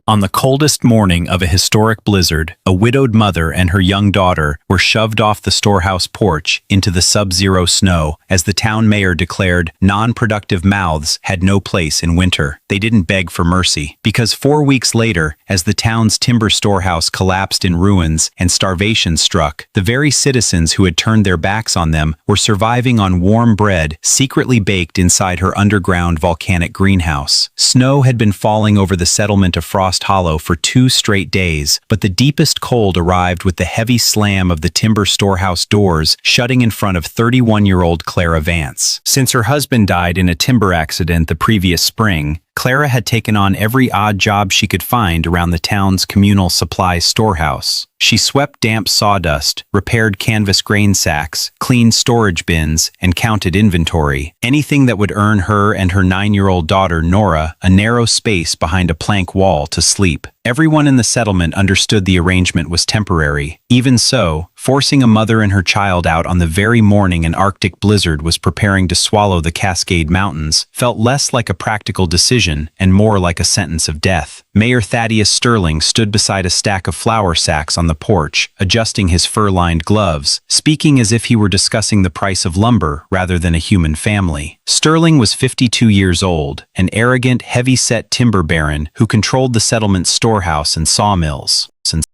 On the coldest morning of a historic blizzard, a widowed mother and her young daughter were shoved off the storehouse porch into the sub-zero snow as the town mayor declared non-productive mouths had no place in winter. They didn't beg for mercy, because 4 weeks later, as the town's timber storehouse collapsed in ruins and starvation struck, the very citizens who had turned their backs on them were surviving on warm bread secretly baked inside her underground volcanic greenhouse. Snow had been falling over the settlement of Pumice Hollow for 2 straight days, but the deepest cold arrived with the heavy slam of the timber storehouse doors shutting in front of 31-year-old Clara Vance. Since her husband died in a timber accident the previous spring, Clara had taken on every odd job she could find around the town's communal supplies storehouse. She swept damp sawdust, repaired canvas grain sacks, cleaned storage bins, and counted inventory. Anything that would earn her and her 9-year-old daughter, Nora, a narrow space behind a plank wall to sleep. Everyone in the settlement understood the arrangement was temporary. Even so, forcing a mother and her child out on the very morning an Arctic blizzard was preparing to swallow the Cascade Mountains felt less like a practical decision and more like a sentence of death. Mayor Thaddeus Sterling stood beside a stack of flour sacks on the porch, adjusting his fur-lined gloves, speaking as if he were discussing the price of lumber rather than a human family. Sterling was 52 years old, an arrogant, heavy-set timber baron who controlled the settlement's storehouse and sawmills.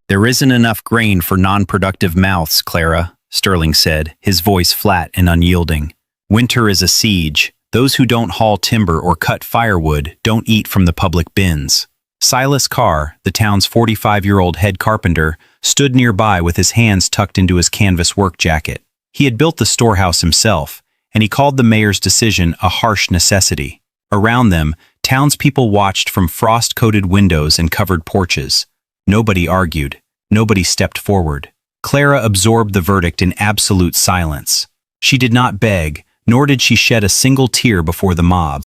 "There isn't enough grain for non-productive mouths, Clara," Sterling said, his voice flat and unyielding. "Winter is a siege. Those who don't haul timber or cut firewood don't eat from the public bins." Silas Carr, the town's 45-year-old head carpenter, stood nearby with his hands tucked into his canvas work jacket. He had built the storehouse himself, and he called the mayor's decision a harsh necessity. Around them, townspeople watched from frost-coated windows and covered porches. Nobody argued. Nobody stepped forward. Clara absorbed the verdict in absolute silence. She did not beg, nor did she shed a single tear before the mob.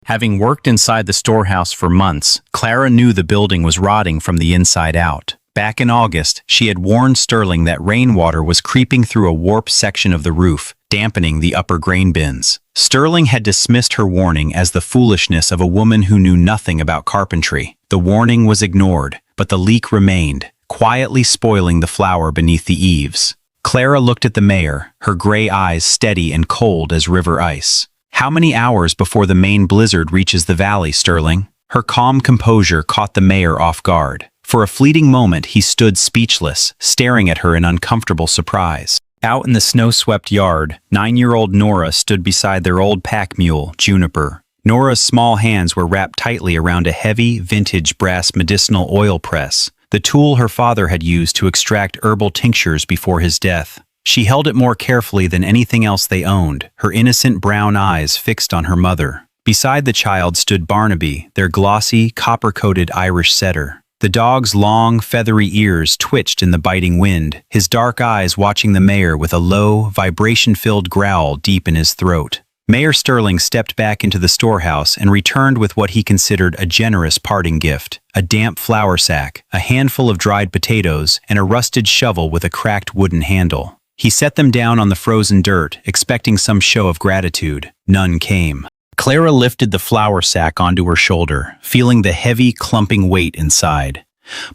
Having worked inside the storehouse for months, Clara knew the building was rotting from the inside out. Back in August, she had warned Sterling that rainwater was creeping through a warped section of the roof, dampening the upper grain bins. Sterling had dismissed her warning as the foolishness of a woman who knew nothing about carpentry. The warning was ignored, but the leak remained, quietly spoiling the flour beneath the eaves. Clara looked at the mayor, her gray eyes steady and cold as river ice. "How many hours before the main blizzard reaches the valley, Sterling?" Her calm composure caught the mayor off guard. For a fleeting moment, he stood speechless, staring at her in uncomfortable surprise. Out in the snow-swept yard, 9-year-old Nora stood beside their old pack mule, Juniper. Nora's small hands were wrapped tightly around a heavy, vintage brass medicinal oil press, the tool her father had used to extract herbal tinctures before his death. She held it more carefully than anything else they owned, her innocent brown eyes fixed on her mother. Beside the child stood Barnaby, their glossy, copper-coated Irish setter. The dog's long, feathery ears twitched in the biting wind, his dark eyes watching the mayor with a low, vibration-filled growl deep in his throat. Mayor Sterling stepped back into the storehouse and returned with what he considered a generous parting gift: a damp flour sack, a handful of dried potatoes, and a rusted shovel with a cracked wooden handle. He set them down on the frozen dirt, expecting some show of gratitude. None came. Clara lifted the flour sack onto her shoulder, feeling the heavy, clumping weight inside.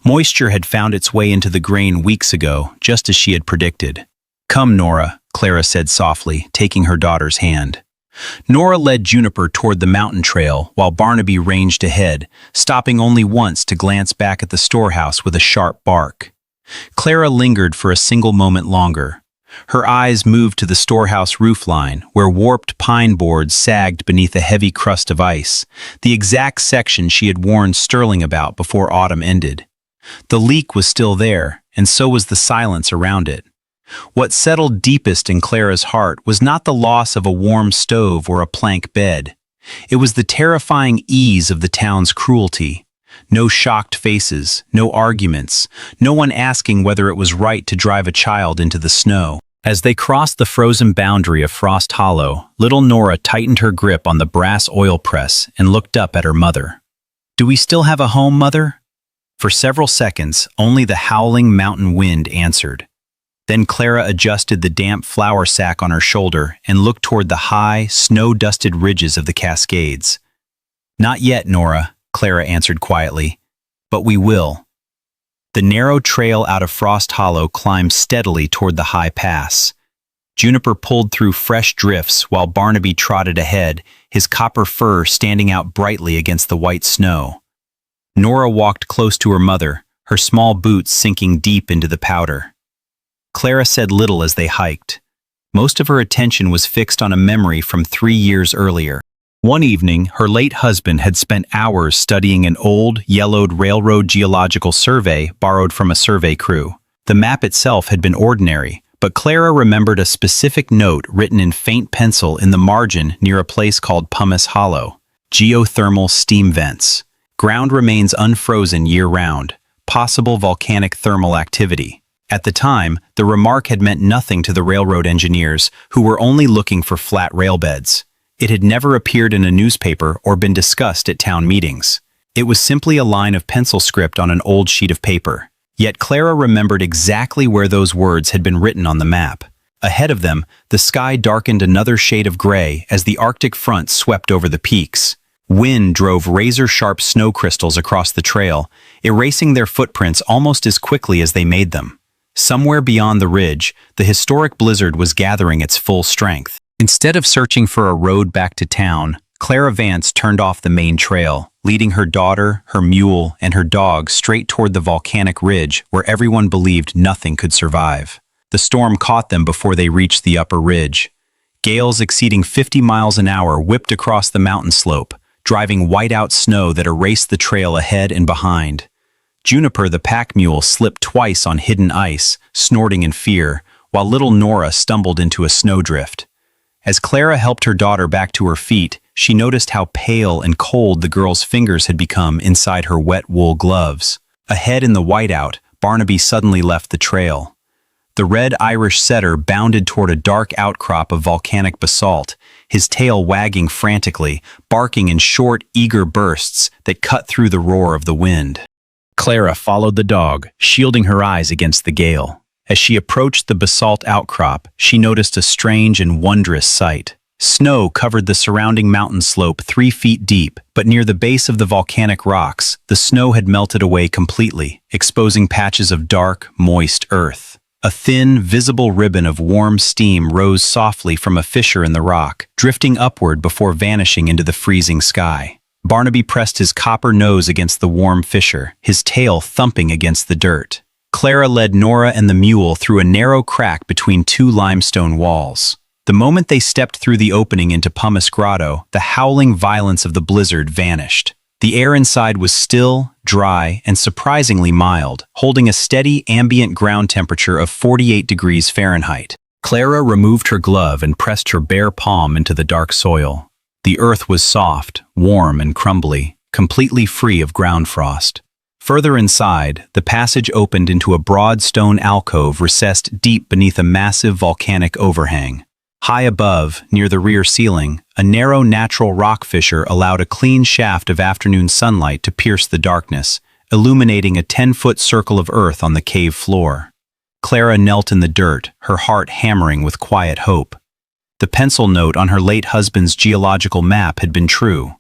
Moisture had found its way into the grain weeks ago, just as she had predicted. "Come, Nora," Clara said softly, taking her daughter's hand. Nora led Juniper toward the mountain trail while Barnaby ranged ahead, stopping only once to glance back at the storehouse with a sharp bark. Clara lingered for a single moment longer. Her eyes moved to the storehouse roofline, where warped pine boards sagged beneath a heavy crust of ice, the exact section she had warned Sterling about before autumn ended. The leak was still there, and so was the silence around it. What settled deepest in Clara's heart was not the loss of a warm stove or a plank bed. It was the terrifying ease of the town's cruelty. No shocked faces, no arguments, no one asking whether it was right to drive a child into the snow. As they crossed the frozen boundary of Pumice Hollow, little Nora tightened her grip on the brass oil press and looked up at her mother. "Do we still have a home, Mother?" For several seconds, only the howling mountain wind answered. Then Clara adjusted the damp flour sack on her shoulder and looked toward the high, snow-dusted ridges of the Cascades. "Not yet, Nora," Clara answered quietly. but we will. The narrow trail out of Frost Hollow climbed steadily toward the high pass. Juniper pulled through fresh drifts while Barnaby trotted ahead, his copper fur standing out brightly against the white snow. Nora walked close to her mother, her small boots sinking deep into the powder. Clara said little as they hiked. Most of her attention was fixed on a memory from 3 years earlier. One evening, her late husband had spent hours studying an old, yellowed railroad geological survey borrowed from a survey crew. The map itself had been ordinary, but Clara remembered a specific note written in faint pencil in the margin near a place called Pumice Hollow. Geothermal steam vents. Ground remains unfrozen year-round. Possible volcanic thermal activity. At the time, the remark had meant nothing to the railroad engineers, who were only looking for flat railbeds. It had never appeared in a newspaper or been discussed at town meetings. It was simply a line of pencil script on an old sheet of paper. Yet Clara remembered exactly where those words had been written on the map. Ahead of them, the sky darkened another shade of gray as the Arctic front swept over the peaks. Wind drove razor-sharp snow crystals across the trail, erasing their footprints almost as quickly as they made them. Somewhere beyond the ridge, the historic blizzard was gathering its full strength. Instead of searching for a road back to town, Clara Vance turned off the main trail, leading her daughter, her mule, and her dog straight toward the volcanic ridge where everyone believed nothing could survive. The storm caught them before they reached the upper ridge. Gales exceeding 50 miles an hour whipped across the mountain slope, driving whiteout snow that erased the trail ahead and behind. Juniper, the pack mule, slipped twice on hidden ice, snorting in fear, while little Nora stumbled into a snowdrift. As Clara helped her daughter back to her feet, she noticed how pale and cold the girl's fingers had become inside her wet wool gloves. Ahead in the whiteout, Barnaby suddenly left the trail. The red Irish setter bounded toward a dark outcrop of volcanic basalt, his tail wagging frantically, barking in short, eager bursts that cut through the roar of the wind. Clara followed the dog, shielding her eyes against the gale. As she approached the basalt outcrop, she noticed a strange and wondrous sight. Snow covered the surrounding mountain slope 3 feet deep, but near the base of the volcanic rocks, the snow had melted away completely, exposing patches of dark, moist earth. A thin, visible ribbon of warm steam rose softly from a fissure in the rock, drifting upward before vanishing into the freezing sky. Barnaby pressed his copper nose against the warm fissure, his tail thumping against the dirt. Clara led Nora and the mule through a narrow crack between 2 limestone walls. The moment they stepped through the opening into Pumice Grotto, the howling violence of the blizzard vanished. The air inside was still, dry, and surprisingly mild, holding a steady ambient ground temperature of 48 degrees Fahrenheit. Clara removed her glove and pressed her bare palm into the dark soil. The earth was soft, warm, and crumbly, completely free of ground frost. Further inside, the passage opened into a broad stone alcove recessed deep beneath a massive volcanic overhang. High above, near the rear ceiling, a narrow natural rock fissure allowed a clean shaft of afternoon sunlight to pierce the darkness, illuminating a 10-foot circle of earth on the cave floor. Clara knelt in the dirt, her heart hammering with quiet hope. The pencil note on her late husband's geological map had been true.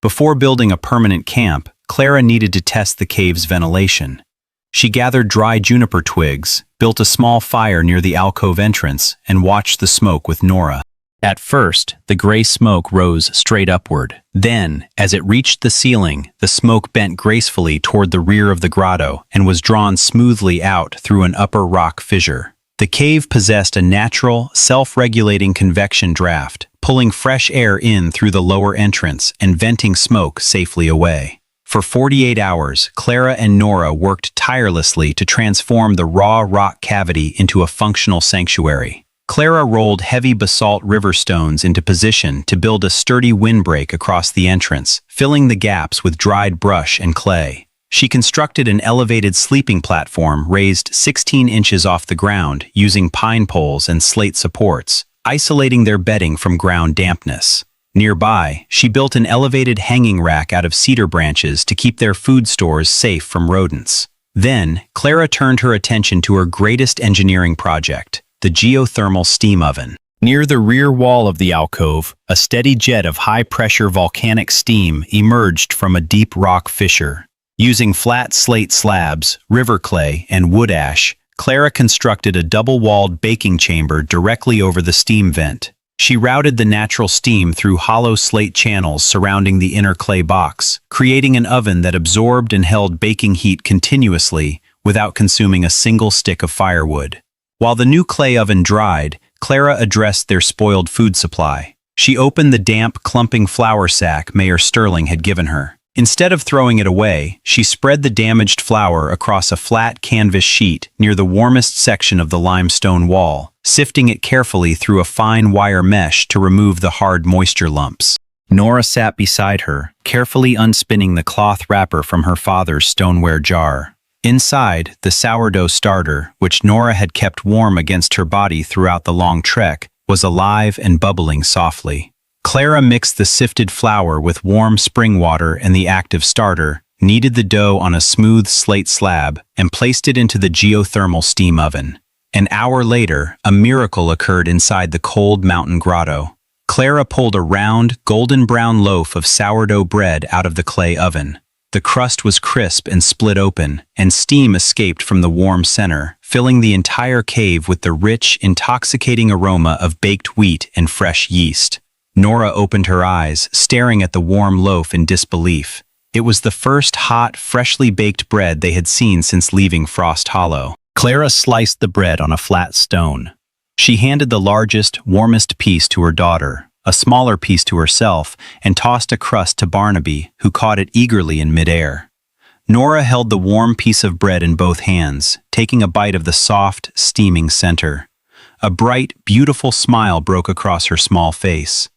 Before building a permanent camp, Clara needed to test the cave's ventilation. She gathered dry juniper twigs, built a small fire near the alcove entrance, and watched the smoke with Nora. At first, the gray smoke rose straight upward. Then, as it reached the ceiling, the smoke bent gracefully toward the rear of the grotto and was drawn smoothly out through an upper rock fissure. The cave possessed a natural, self-regulating convection draft, pulling fresh air in through the lower entrance and venting smoke safely away. For 48 hours, Clara and Nora worked tirelessly to transform the raw rock cavity into a functional sanctuary. Clara rolled heavy basalt river stones into position to build a sturdy windbreak across the entrance, filling the gaps with dried brush and clay. She constructed an elevated sleeping platform raised 16 inches off the ground using pine poles and slate supports, isolating their bedding from ground dampness. Nearby, she built an elevated hanging rack out of cedar branches to keep their food stores safe from rodents. Then, Clara turned her attention to her greatest engineering project, the geothermal steam oven. Near the rear wall of the alcove, a steady jet of high-pressure volcanic steam emerged from a deep rock fissure. Using flat slate slabs, river clay, and wood ash, Clara constructed a double-walled baking chamber directly over the steam vent. She routed the natural steam through hollow slate channels surrounding the inner clay box, creating an oven that absorbed and held baking heat continuously without consuming a single stick of firewood. While the new clay oven dried, Clara addressed their spoiled food supply. She opened the damp, clumping flour sack Mayor Sterling had given her. Instead of throwing it away, she spread the damaged flour across a flat canvas sheet near the warmest section of the limestone wall, sifting it carefully through a fine wire mesh to remove the hard moisture lumps. Nora sat beside her, carefully unspinning the cloth wrapper from her father's stoneware jar. Inside, the sourdough starter, which Nora had kept warm against her body throughout the long trek, was alive and bubbling softly. Clara mixed the sifted flour with warm spring water and the active starter, kneaded the dough on a smooth slate slab, and placed it into the geothermal steam oven. An hour later, a miracle occurred inside the cold mountain grotto. Clara pulled a round, golden-brown loaf of sourdough bread out of the clay oven. The crust was crisp and split open, and steam escaped from the warm center, filling the entire cave with the rich, intoxicating aroma of baked wheat and fresh yeast. Nora opened her eyes, staring at the warm loaf in disbelief. It was the first hot, freshly baked bread they had seen since leaving Frost Hollow. Clara sliced the bread on a flat stone. She handed the largest, warmest piece to her daughter, a smaller piece to herself, and tossed a crust to Barnaby, who caught it eagerly in midair. Nora held the warm piece of bread in both hands, taking a bite of the soft, steaming center. A bright, beautiful smile broke across her small face.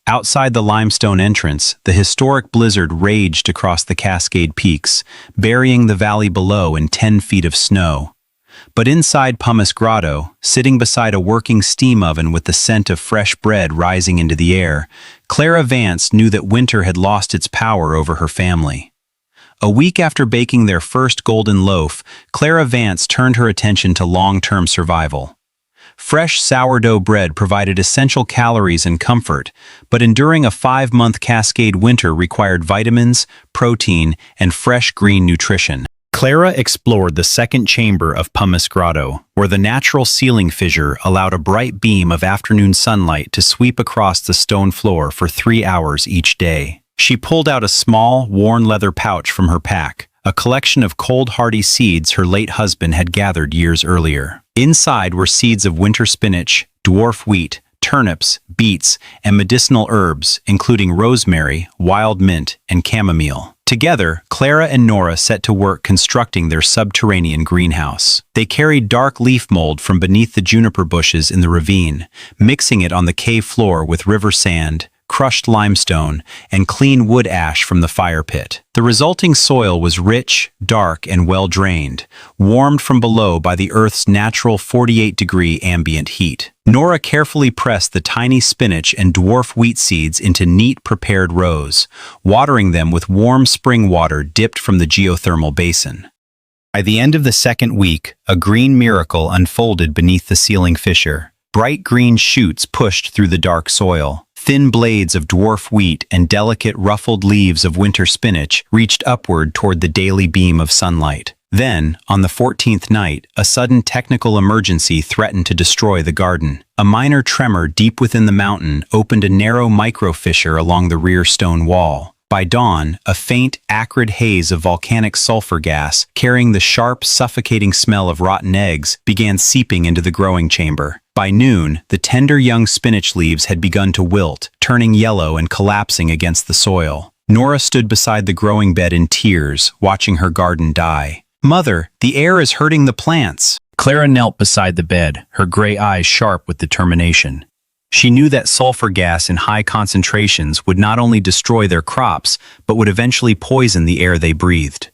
Outside the limestone entrance, the historic blizzard raged across the Cascade peaks, burying the valley below in 10 feet of snow. But inside Pumice Grotto, sitting beside a working steam oven with the scent of fresh bread rising into the air, Clara Vance knew that winter had lost its power over her family. A week after baking their first golden loaf, Clara Vance turned her attention to long-term survival. Fresh sourdough bread provided essential calories and comfort, but enduring a 5-month Cascade winter required vitamins, protein, and fresh green nutrition. Clara explored the second chamber of Pumice Grotto, where the natural ceiling fissure allowed a bright beam of afternoon sunlight to sweep across the stone floor for 3 hours each day. She pulled out a small, worn leather pouch from her pack, a collection of cold-hardy seeds her late husband had gathered years earlier. Inside were seeds of winter spinach, dwarf wheat, turnips, beets, and medicinal herbs, including rosemary, wild mint, and chamomile. Together, Clara and Nora set to work constructing their subterranean greenhouse. They carried dark leaf mold from beneath the juniper bushes in the ravine, mixing it on the cave floor with river sand, crushed limestone, and clean wood ash from the fire pit. The resulting soil was rich, dark, and well-drained, warmed from below by the Earth's natural 48-degree ambient heat. Nora carefully pressed the tiny spinach and dwarf wheat seeds into neat, prepared rows, watering them with warm spring water dipped from the geothermal basin. By the end of the second week, a green miracle unfolded beneath the ceiling fissure. Bright green shoots pushed through the dark soil. Thin blades of dwarf wheat and delicate ruffled leaves of winter spinach reached upward toward the daily beam of sunlight. Then, on the 14th night, a sudden technical emergency threatened to destroy the garden. A minor tremor deep within the mountain opened a narrow micro-fissure along the rear stone wall. By dawn, a faint, acrid haze of volcanic sulfur gas, carrying the sharp, suffocating smell of rotten eggs, began seeping into the growing chamber. By noon, the tender young spinach leaves had begun to wilt, turning yellow and collapsing against the soil. Nora stood beside the growing bed in tears, watching her garden die. "Mother, the air is hurting the plants." Clara knelt beside the bed, her gray eyes sharp with determination. She knew that sulfur gas in high concentrations would not only destroy their crops, but would eventually poison the air they breathed.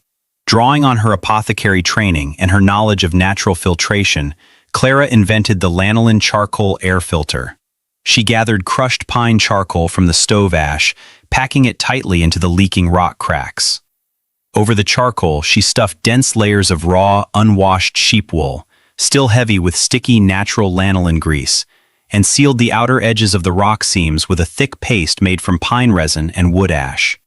Drawing on her apothecary training and her knowledge of natural filtration, Clara invented the lanolin-charcoal air filter. She gathered crushed pine charcoal from the stove ash, packing it tightly into the leaking rock cracks. Over the charcoal, she stuffed dense layers of raw, unwashed sheep wool, still heavy with sticky natural lanolin grease, and sealed the outer edges of the rock seams with a thick paste made from pine resin and wood ash.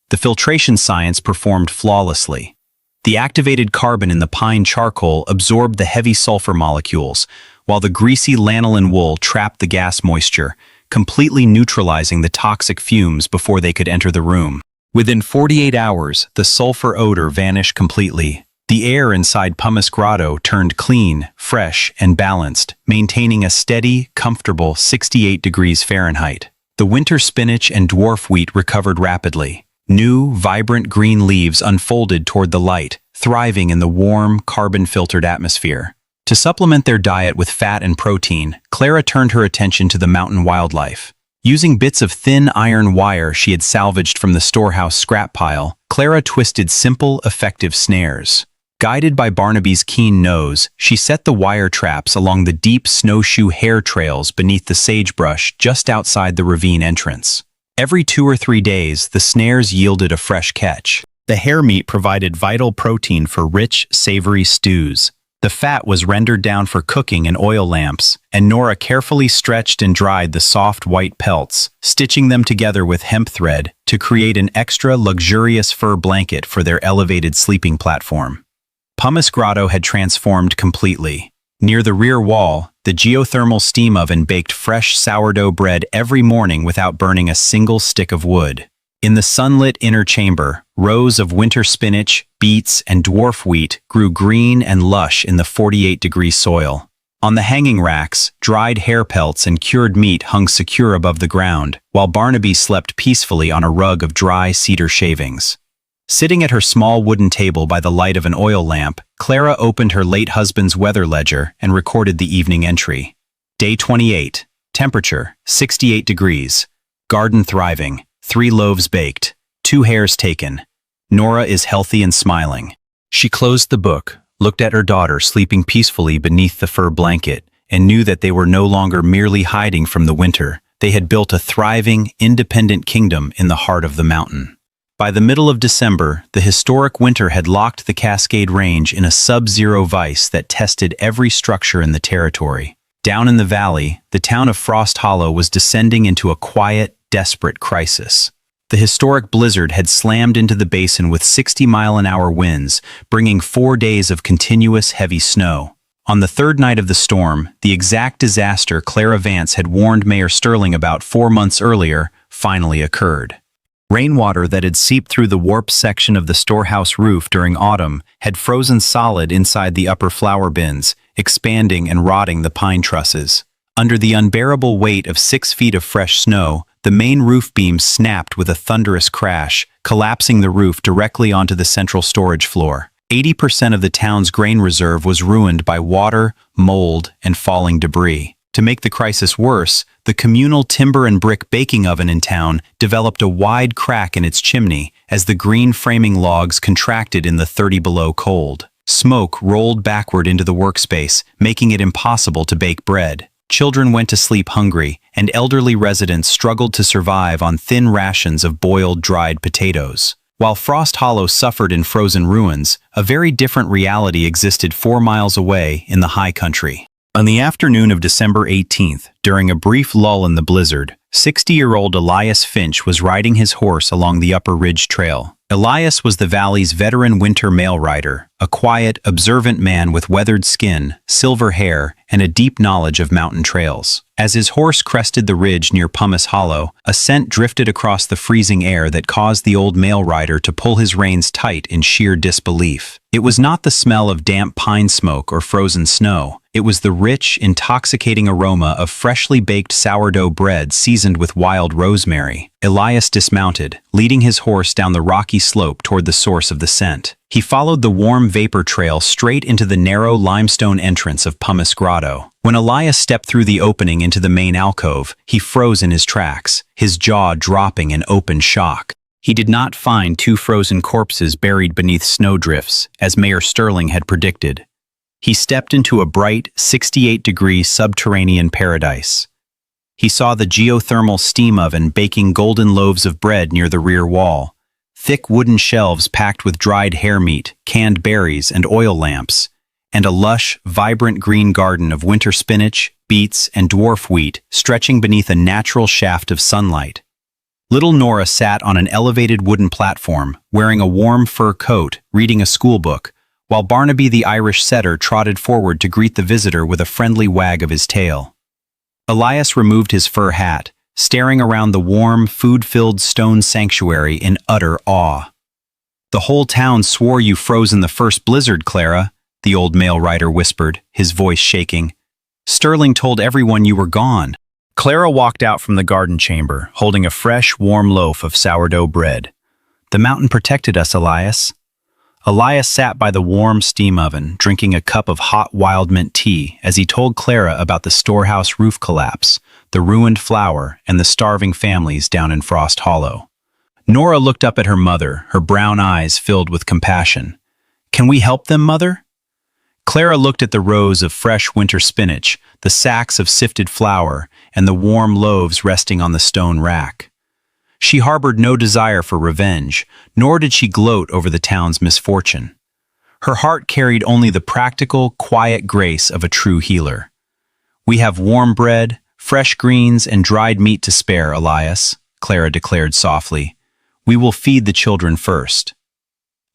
The filtration science performed flawlessly. The activated carbon in the pine charcoal absorbed the heavy sulfur molecules, while the greasy lanolin wool trapped the gas moisture, completely neutralizing the toxic fumes before they could enter the room. Within 48 hours, the sulfur odor vanished completely. The air inside Pumice Grotto turned clean, fresh, and balanced, maintaining a steady, comfortable 68 degrees Fahrenheit. The winter spinach and dwarf wheat recovered rapidly. New, vibrant green leaves unfolded toward the light, thriving in the warm, carbon-filtered atmosphere. To supplement their diet with fat and protein, Clara turned her attention to the mountain wildlife. Using bits of thin iron wire she had salvaged from the storehouse scrap pile, Clara twisted simple, effective snares. Guided by Barnaby's keen nose, she set the wire traps along the deep snowshoe hair trails beneath the sagebrush just outside the ravine entrance. Every 2 or 3 days, the snares yielded a fresh catch. The hare meat provided vital protein for rich, savory stews. The fat was rendered down for cooking in oil lamps, and Nora carefully stretched and dried the soft white pelts, stitching them together with hemp thread to create an extra luxurious fur blanket for their elevated sleeping platform. Pumice Grotto had transformed completely. Near the rear wall, the geothermal steam oven baked fresh sourdough bread every morning without burning a single stick of wood. In the sunlit inner chamber, rows of winter spinach, beets, and dwarf wheat grew green and lush in the 48-degree soil. On the hanging racks, dried hare pelts and cured meat hung secure above the ground, while Barnaby slept peacefully on a rug of dry cedar shavings. Sitting at her small wooden table by the light of an oil lamp, Clara opened her late husband's weather ledger and recorded the evening entry. Day 28. Temperature, 68 degrees. Garden thriving. 3 loaves baked. 2 hares taken. Nora is healthy and smiling. She closed the book, looked at her daughter sleeping peacefully beneath the fur blanket, and knew that they were no longer merely hiding from the winter. They had built a thriving, independent kingdom in the heart of the mountain. By the middle of December, the historic winter had locked the Cascade Range in a sub-zero vice that tested every structure in the territory. Down in the valley, the town of Frost Hollow was descending into a quiet, desperate crisis. The historic blizzard had slammed into the basin with 60-mile-an-hour winds, bringing 4 days of continuous heavy snow. On the third night of the storm, the exact disaster Clara Vance had warned Mayor Sterling about 4 months earlier finally occurred. Rainwater that had seeped through the warped section of the storehouse roof during autumn had frozen solid inside the upper flour bins, expanding and rotting the pine trusses. Under the unbearable weight of 6 feet of fresh snow, the main roof beam snapped with a thunderous crash, collapsing the roof directly onto the central storage floor. 80% of the town's grain reserve was ruined by water, mold, and falling debris. To make the crisis worse, the communal timber and brick baking oven in town developed a wide crack in its chimney as the green framing logs contracted in the 30-below cold. Smoke rolled backward into the workspace, making it impossible to bake bread. Children went to sleep hungry, and elderly residents struggled to survive on thin rations of boiled, dried potatoes. While Frost Hollow suffered in frozen ruins, a very different reality existed 4 miles away in the high country. On the afternoon of December 18th, during a brief lull in the blizzard, 60-year-old Elias Finch was riding his horse along the Upper Ridge Trail. Elias was the valley's veteran winter mail rider, a quiet, observant man with weathered skin, silver hair, and a deep knowledge of mountain trails. As his horse crested the ridge near Pumice Hollow, a scent drifted across the freezing air that caused the old mail rider to pull his reins tight in sheer disbelief. It was not the smell of damp pine smoke or frozen snow. It was the rich, intoxicating aroma of freshly baked sourdough bread seasoned with wild rosemary. Elias dismounted, leading his horse down the rocky slope toward the source of the scent. He followed the warm vapor trail straight into the narrow limestone entrance of Pumice Grotto. When Elias stepped through the opening into the main alcove, he froze in his tracks, his jaw dropping in open shock. He did not find 2 frozen corpses buried beneath snowdrifts, as Mayor Sterling had predicted. He stepped into a bright, 68-degree subterranean paradise. He saw the geothermal steam oven baking golden loaves of bread near the rear wall, thick wooden shelves packed with dried hare meat, canned berries, and oil lamps, and a lush, vibrant green garden of winter spinach, beets, and dwarf wheat stretching beneath a natural shaft of sunlight. Little Nora sat on an elevated wooden platform, wearing a warm fur coat, reading a schoolbook, while Barnaby the Irish setter trotted forward to greet the visitor with a friendly wag of his tail. Elias removed his fur hat, staring around the warm, food-filled stone sanctuary in utter awe. "The whole town swore you froze in the first blizzard, Clara," the old mail rider whispered, his voice shaking. "Sterling told everyone you were gone." Clara walked out from the garden chamber, holding a fresh, warm loaf of sourdough bread. "The mountain protected us, Elias." Elias sat by the warm steam oven, drinking a cup of hot wild mint tea as he told Clara about the storehouse roof collapse, the ruined flour, and the starving families down in Frost Hollow. Nora looked up at her mother, her brown eyes filled with compassion. "Can we help them, Mother?" Clara looked at the rows of fresh winter spinach, the sacks of sifted flour, and the warm loaves resting on the stone rack. She harbored no desire for revenge, nor did she gloat over the town's misfortune. Her heart carried only the practical, quiet grace of a true healer. "We have warm bread, fresh greens, and dried meat to spare, Elias," Clara declared softly. "We will feed the children first."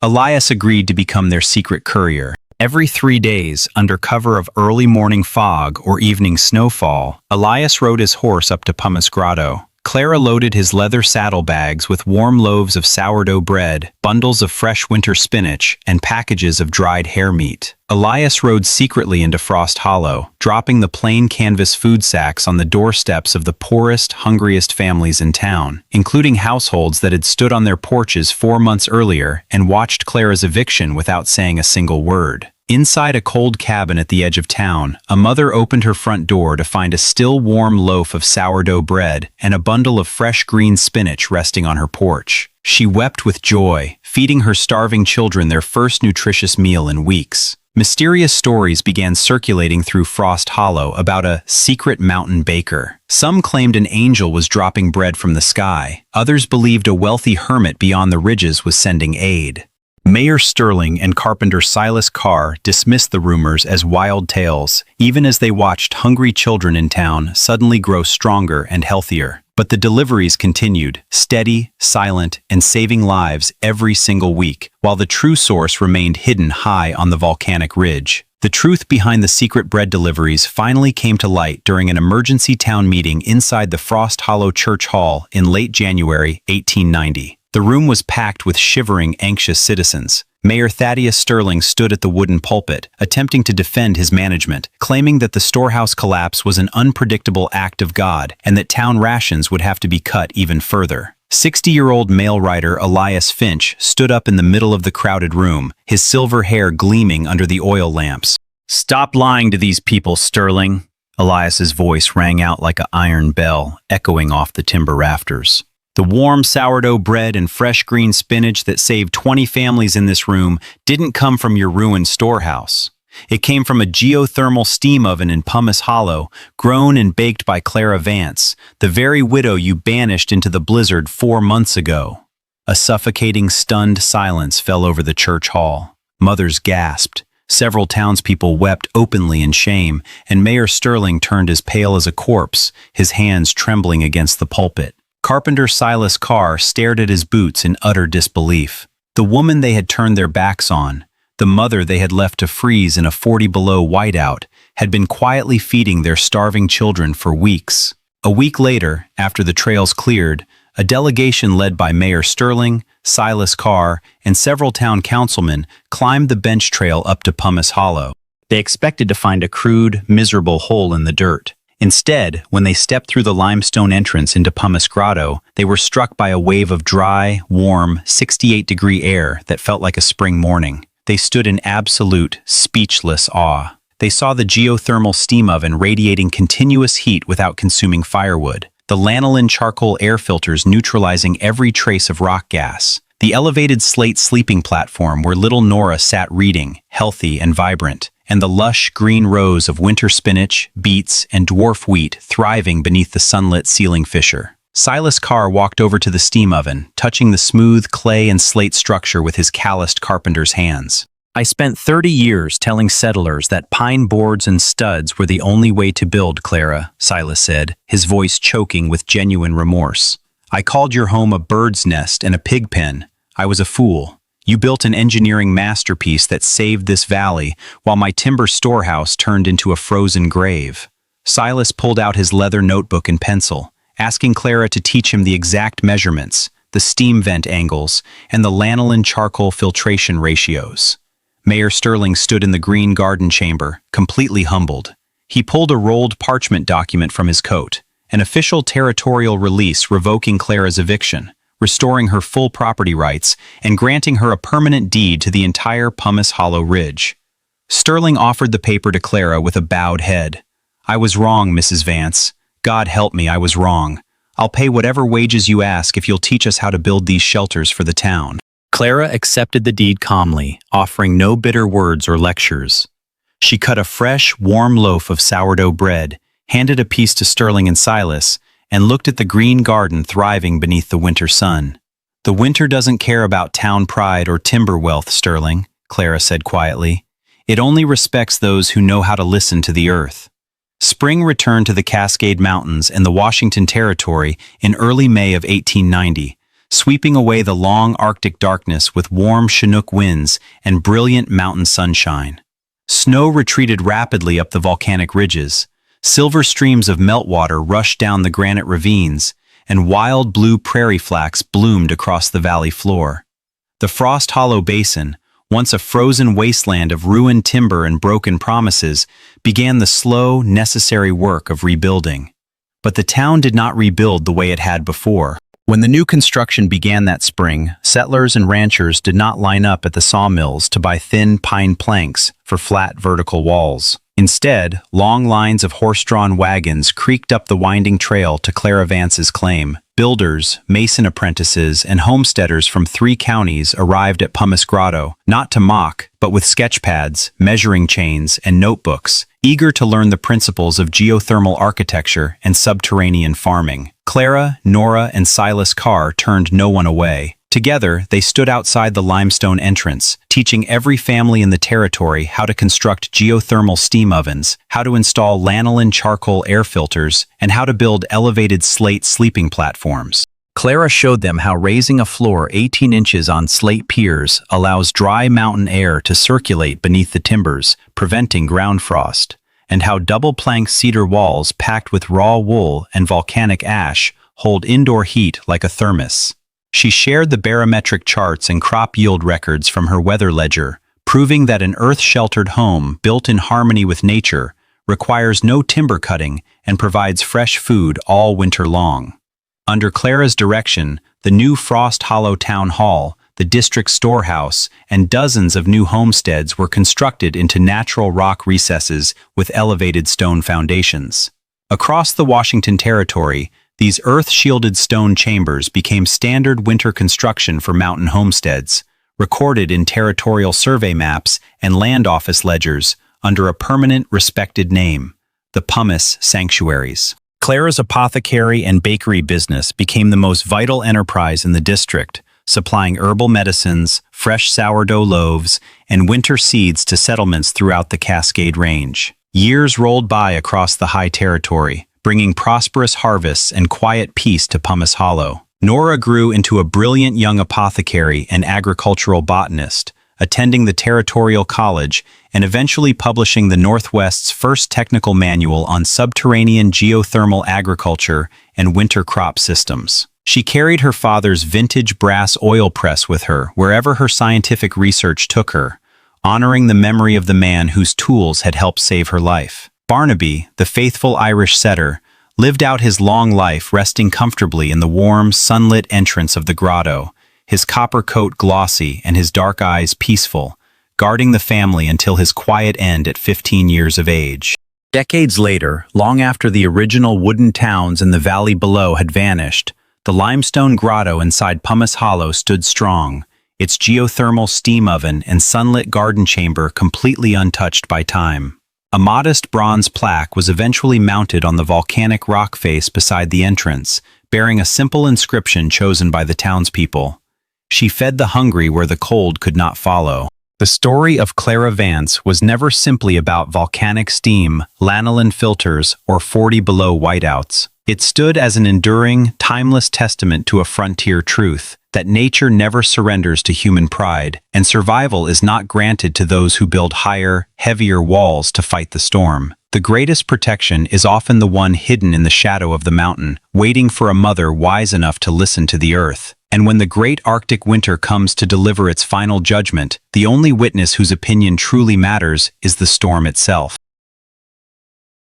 Elias agreed to become their secret courier. Every 3 days, under cover of early morning fog or evening snowfall, Elias rode his horse up to Pumice Grotto. Clara loaded his leather saddlebags with warm loaves of sourdough bread, bundles of fresh winter spinach, and packages of dried hare meat. Elias rode secretly into Frost Hollow, dropping the plain canvas food sacks on the doorsteps of the poorest, hungriest families in town, including households that had stood on their porches 4 months earlier and watched Clara's eviction without saying a single word. Inside a cold cabin at the edge of town, a mother opened her front door to find a still warm loaf of sourdough bread and a bundle of fresh green spinach resting on her porch. She wept with joy, feeding her starving children their first nutritious meal in weeks. Mysterious stories began circulating through Frost Hollow about a secret mountain baker. Some claimed an angel was dropping bread from the sky. Others believed a wealthy hermit beyond the ridges was sending aid. Mayor Sterling and carpenter Silas Carr dismissed the rumors as wild tales, even as they watched hungry children in town suddenly grow stronger and healthier. But the deliveries continued, steady, silent, and saving lives every single week, while the true source remained hidden high on the volcanic ridge. The truth behind the secret bread deliveries finally came to light during an emergency town meeting inside the Frost Hollow Church Hall in late January 1890. The room was packed with shivering, anxious citizens. Mayor Thaddeus Sterling stood at the wooden pulpit, attempting to defend his management, claiming that the storehouse collapse was an unpredictable act of God and that town rations would have to be cut even further. 60-year-old mail rider Elias Finch stood up in the middle of the crowded room, his silver hair gleaming under the oil lamps. "Stop lying to these people, Sterling." Elias's voice rang out like an iron bell, echoing off the timber rafters. "The warm sourdough bread and fresh green spinach that saved 20 families in this room didn't come from your ruined storehouse. It came from a geothermal steam oven in Pumice Hollow, grown and baked by Clara Vance, the very widow you banished into the blizzard 4 months ago." A suffocating, stunned silence fell over the church hall. Mothers gasped. Several townspeople wept openly in shame, and Mayor Sterling turned as pale as a corpse, his hands trembling against the pulpit. Carpenter Silas Carr stared at his boots in utter disbelief. The woman they had turned their backs on, the mother they had left to freeze in a 40-below whiteout, had been quietly feeding their starving children for weeks. A week later, after the trails cleared, a delegation led by Mayor Sterling, Silas Carr, and several town councilmen climbed the bench trail up to Pumice Hollow. They expected to find a crude, miserable hole in the dirt. Instead, when they stepped through the limestone entrance into Pumice Grotto, they were struck by a wave of dry, warm, 68-degree air that felt like a spring morning. They stood in absolute, speechless awe. They saw the geothermal steam oven radiating continuous heat without consuming firewood, the lanolin-charcoal air filters neutralizing every trace of rock gas, the elevated slate sleeping platform where little Nora sat reading, healthy and vibrant, and the lush green rows of winter spinach, beets, and dwarf wheat thriving beneath the sunlit ceiling fissure. Silas Carr walked over to the steam oven, touching the smooth clay and slate structure with his calloused carpenter's hands. "I spent 30 years telling settlers that pine boards and studs were the only way to build, Clara," Silas said, his voice choking with genuine remorse. I called your home a bird's nest and a pig pen. I was a fool. You built an engineering masterpiece that saved this valley, while my timber storehouse turned into a frozen grave. Silas pulled out his leather notebook and pencil, asking Clara to teach him the exact measurements, the steam vent angles, and the lanolin-charcoal filtration ratios. Mayor Sterling stood in the green garden chamber, completely humbled. He pulled a rolled parchment document from his coat, an official territorial release revoking Clara's eviction, restoring her full property rights, and granting her a permanent deed to the entire Pumice Hollow Ridge. Sterling offered the paper to Clara with a bowed head. "I was wrong, Mrs. Vance. God help me, I was wrong. I'll pay whatever wages you ask if you'll teach us how to build these shelters for the town." Clara accepted the deed calmly, offering no bitter words or lectures. She cut a fresh, warm loaf of sourdough bread, handed a piece to Sterling and Silas, and looked at the green garden thriving beneath the winter sun. "The winter doesn't care about town pride or timber wealth, Sterling," Clara said quietly. "It only respects those who know how to listen to the earth." Spring returned to the Cascade Mountains and the Washington Territory in early May of 1890, sweeping away the long Arctic darkness with warm Chinook winds and brilliant mountain sunshine. Snow retreated rapidly up the volcanic ridges. Silver streams of meltwater rushed down the granite ravines, and wild blue prairie flax bloomed across the valley floor. The Frost Hollow Basin, once a frozen wasteland of ruined timber and broken promises, began the slow, necessary work of rebuilding. But the town did not rebuild the way it had before. When the new construction began that spring, settlers and ranchers did not line up at the sawmills to buy thin pine planks for flat vertical walls. Instead, long lines of horse-drawn wagons creaked up the winding trail to Clara Vance's claim. Builders, mason apprentices, and homesteaders from 3 counties arrived at Pumice Grotto, not to mock, but with sketch pads, measuring chains, and notebooks, eager to learn the principles of geothermal architecture and subterranean farming. Clara, Nora, and Silas Carr turned no one away. Together, they stood outside the limestone entrance, teaching every family in the territory how to construct geothermal steam ovens, how to install lanolin-charcoal air filters, and how to build elevated slate sleeping platforms. Clara showed them how raising a floor 18 inches on slate piers allows dry mountain air to circulate beneath the timbers, preventing ground frost, and how double-plank cedar walls packed with raw wool and volcanic ash hold indoor heat like a thermos. She shared the barometric charts and crop yield records from her weather ledger, proving that an earth-sheltered home built in harmony with nature requires no timber cutting and provides fresh food all winter long. Under Clara's direction, the new Frost Hollow Town Hall, the district storehouse, and dozens of new homesteads were constructed into natural rock recesses with elevated stone foundations. Across the Washington Territory, these earth-shielded stone chambers became standard winter construction for mountain homesteads, recorded in territorial survey maps and land office ledgers under a permanent, respected name, the Pumice Sanctuaries. Clara's apothecary and bakery business became the most vital enterprise in the district, supplying herbal medicines, fresh sourdough loaves, and winter seeds to settlements throughout the Cascade Range. Years rolled by across the high territory, bringing prosperous harvests and quiet peace to Pumice Hollow. Nora grew into a brilliant young apothecary and agricultural botanist, attending the Territorial College and eventually publishing the Northwest's first technical manual on subterranean geothermal agriculture and winter crop systems. She carried her father's vintage brass oil press with her wherever her scientific research took her, honoring the memory of the man whose tools had helped save her life. Barnaby, the faithful Irish setter, lived out his long life resting comfortably in the warm, sunlit entrance of the grotto, his copper coat glossy and his dark eyes peaceful, guarding the family until his quiet end at 15 years of age. Decades later, long after the original wooden towns in the valley below had vanished, the limestone grotto inside Pumice Hollow stood strong, its geothermal steam oven and sunlit garden chamber completely untouched by time. A modest bronze plaque was eventually mounted on the volcanic rock face beside the entrance, bearing a simple inscription chosen by the townspeople. She fed the hungry where the cold could not follow. The story of Clara Vance was never simply about volcanic steam, lanolin filters, or 40 below whiteouts. It stood as an enduring, timeless testament to a frontier truth, that nature never surrenders to human pride, and survival is not granted to those who build higher, heavier walls to fight the storm. The greatest protection is often the one hidden in the shadow of the mountain, waiting for a mother wise enough to listen to the earth. And when the great Arctic winter comes to deliver its final judgment, the only witness whose opinion truly matters is the storm itself.